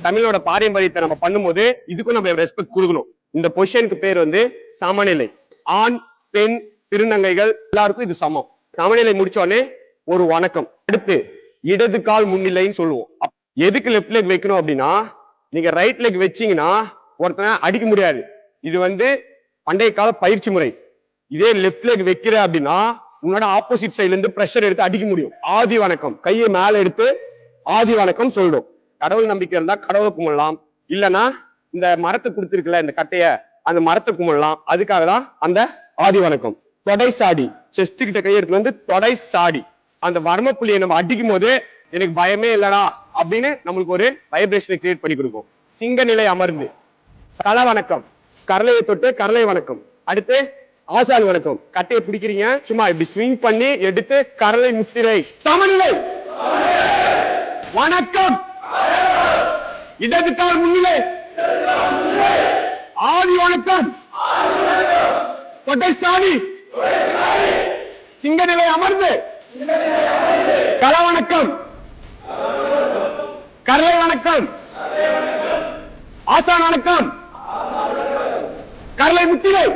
தமிழோட பாரம்பரியத்தை நம்ம பண்ணும்போது இதுக்கும் நம்ம ரெஸ்பெக்ட் கொடுக்கணும். இந்த பொசிஷனுக்கு பேர் வந்து சமநிலை. ஆண் பெண் திருநங்கைகள் எல்லாருக்கும் இது சமம். சமநிலை முடிச்ச உடனே ஒரு வணக்கம். அடுத்து இடது கால் முன்னிலைன்னு சொல்லுவோம். எதுக்கு லெஃப்ட் லெக் வைக்கணும் அப்படின்னா, நீங்க ரைட் லெக் வச்சீங்கன்னா ஒருத்தனை அடிக்க முடியாது. இது வந்து பண்டைய கால பயிற்சி முறை. இதே லெஃப்ட் லெக் வைக்கிற அப்படின்னா உன்னோட ஆப்போசிட் சைட்ல இருந்து பிரஷர் எடுத்து அடிக்க முடியும். ஆதி வணக்கம், கையை மேல எடுத்து ஆதி வணக்கம் சொல்லிடும். கடவுள் நம்பிக்கை இருந்தா கடவுளை கும்பிடலாம், இல்லைன்னா இந்த மரத்தை கொடுத்துருக்குல இந்த கட்டைய, அந்த மரத்தை கும்பிடலாம். அதுக்காக தான் அந்த ஆதி வணக்கம். தொடை சாடி, செஸ்ட் கிட்ட கையெடுத்து வந்து தொடை சாடி, அந்த வர்ம புள்ளியை நம்ம அடிக்கும் போது எனக்கு பயமே இல்லடா அப்படின்னு நம்மளுக்கு ஒரு வைப்ரேஷனை கிரியேட் பண்ணி கொடுக்கும். சிங்க நிலை அமர்ந்து தலை வணக்கம், கரலையை தொட்டு கரலை வணக்கம். அடுத்து ஆசான் வணக்கம். கட்டையை பிடிக்கிறீங்க, சும்மா இப்படி ஸ்விங் பண்ணி எடுத்து கரலை முத்திரை. சமநிலை வணக்கம், இடது கால் முன்னிலை, ஆதி வணக்கம், கொட்டை சாணி, சிங்க நிலை அமர்ந்து கல வணக்கம், கரலை வணக்கம், ஆசான் வணக்கம், கரலை முத்திரை.